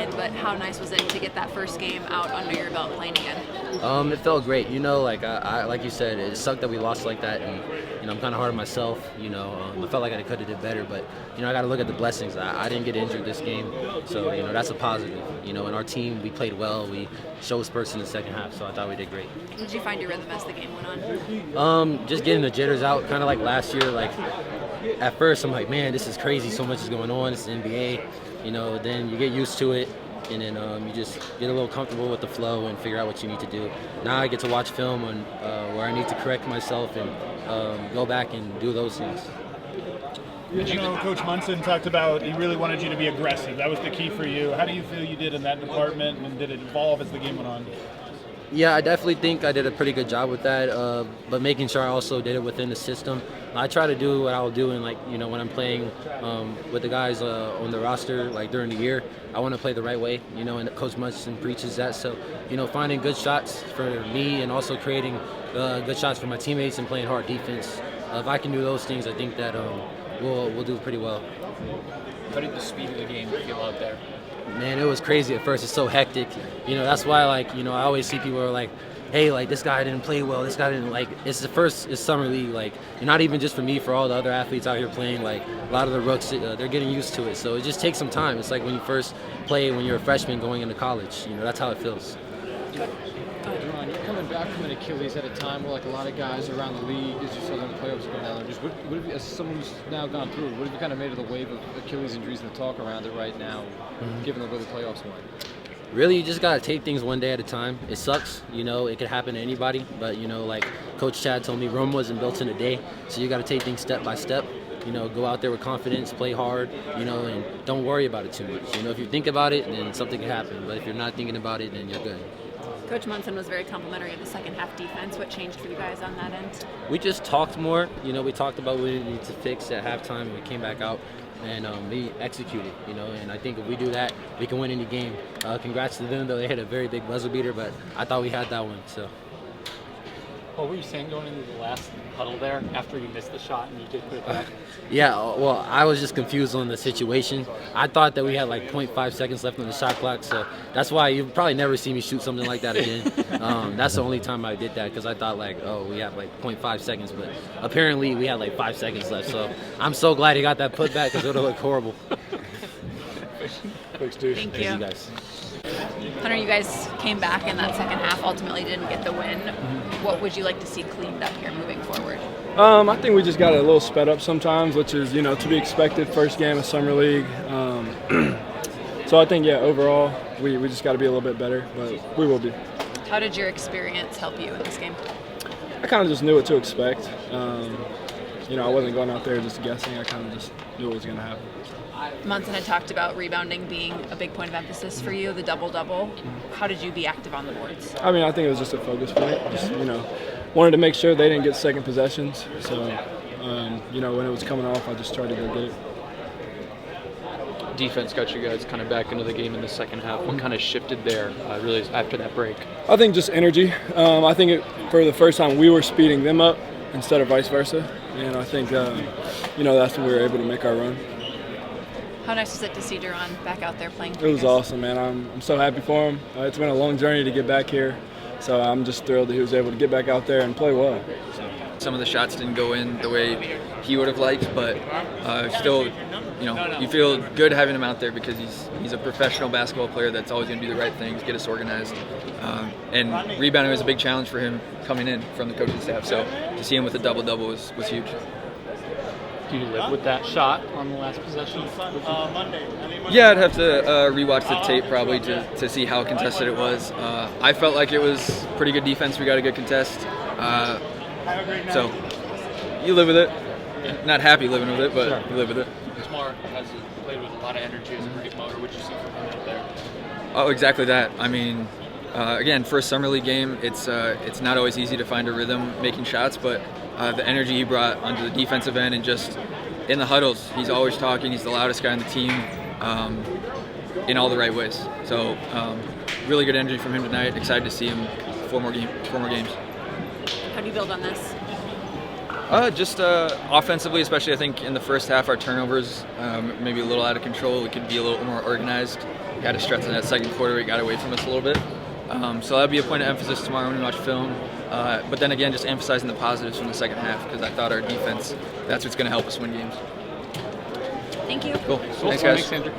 did, but how nice was it to get that first game out under your belt playing again? It felt great. I like you said, it sucked that we lost like that, and I'm kind of hard on myself. I felt like I could have did better, but I got to look at the blessings. I didn't get injured this game, so that's a positive. In our team, we played well. We showed spurts in the second half, so I thought we did great. Did you find your rhythm as the game went on? Just getting the jitters out, kind of like last year. Like at first, I'm like, man, this is crazy. So much is going on. It's the NBA. Then you get used to it. And then you just get a little comfortable with the flow and figure out what you need to do. Now I get to watch film on where I need to correct myself and go back and do those things. Coach Munson talked about he really wanted you to be aggressive. That was the key for you. How do you feel you did in that department, and did it evolve as the game went on? Yeah, I definitely think I did a pretty good job with that, but making sure I also did it within the system. I try to do what I'll do in, when I'm playing with the guys on the roster, during the year. I want to play the right way, and Coach Munson preaches that. So, finding good shots for me and also creating good shots for my teammates and playing hard defense. If I can do those things, I think that we'll do pretty well. How did the speed of the game feel out there? Man, it was crazy at first. It's so hectic. That's why, I always see people are like, hey, this guy didn't play well. This guy didn't, it's summer league. Not even just for me, for all the other athletes out here playing, a lot of the rooks, they're getting used to it. So it just takes some time. It's like when you first play when you're a freshman going into college. That's how it feels. DaRon, you're coming back from an Achilles at a time where a lot of guys around the league, as you saw the playoffs going down there, just what have you, as someone who's now gone through it, what have you kind of made of the wave of Achilles injuries and the talk around it right now, given the way the playoffs went? Really, you just got to take things one day at a time. It sucks, it could happen to anybody, but, Coach Chad told me Rome wasn't built in a day, so you got to take things step by step. Go out there with confidence, play hard, and don't worry about it too much. If you think about it, then something can happen, but if you're not thinking about it, then you're good. Coach Munson was very complimentary of the second half defense. What changed for you guys on that end? We just talked more. We talked about what we needed to fix at halftime, and we came back out and we executed, and I think if we do that, we can win any game. Congrats to them, though. They hit a very big buzzer beater, but I thought we had that one, so. What were you saying going into the last huddle there after you missed the shot and you did put it back? Yeah, well, I was just confused on the situation. I thought that we had 0.5 seconds left on the shot clock, so that's why you'll probably never see me shoot something like that again. That's the only time I did that because I thought we have 0.5 seconds, but apparently we had 5 seconds left. So I'm so glad he got that put back because it would have looked horrible. Thanks, dude. Thank you. Thank you guys. Hunter, you guys came back in that second half, ultimately didn't get the win. What would you like to see cleaned up here moving forward? I think we just got a little sped up sometimes, which is, to be expected, first game of Summer League. So I think, overall, we just got to be a little bit better, but we will be. How did your experience help you in this game? I kind of just knew what to expect. I wasn't going out there just guessing. I kind of just knew what was going to happen. Munson had talked about rebounding being a big point of emphasis for you, the double-double. How did you be active on the boards? I think it was just a focus point. Just, wanted to make sure they didn't get second possessions. So, when it was coming off, I just tried to go get it. Defense got you guys kind of back into the game in the second half. What kind of shifted there really after that break? I think just energy. I think for the first time we were speeding them up instead of vice versa. And I think, that's when we were able to make our run. How nice was it to see DaRon back out there playing? It was awesome, man. I'm so happy for him. It's been a long journey to get back here, so I'm just thrilled that he was able to get back out there and play well. Some of the shots didn't go in the way he would have liked, but still, you feel good having him out there because he's a professional basketball player that's always going to do the right things, get us organized. And rebounding was a big challenge for him coming in from the coaching staff, so to see him with a double-double was huge. Do you live with that shot on the last possession? Yeah, I'd have to rewatch the tape probably to see how contested it was. I felt like it was pretty good defense. We got a good contest. So you live with it. Not happy living with it, but you live with it. Smart has played with a lot of energy as a great motor. What did you see from him out there? Oh, exactly that. Again, first summer league game, it's not always easy to find a rhythm making shots, but the energy he brought onto the defensive end and just in the huddles, he's always talking. He's the loudest guy on the team in all the right ways. So really good energy from him tonight. Excited to see him four more games. How do you build on this? Just offensively, especially I think in the first half, our turnovers maybe a little out of control. We could be a little more organized. had a stretch in that second quarter where he got away from us a little bit. So that'll be a point of emphasis tomorrow when we watch film. But then again, just emphasizing the positives from the second half because I thought our defense, that's what's going to help us win games. Thank you. Cool. Thanks, guys. Thanks, Andrew.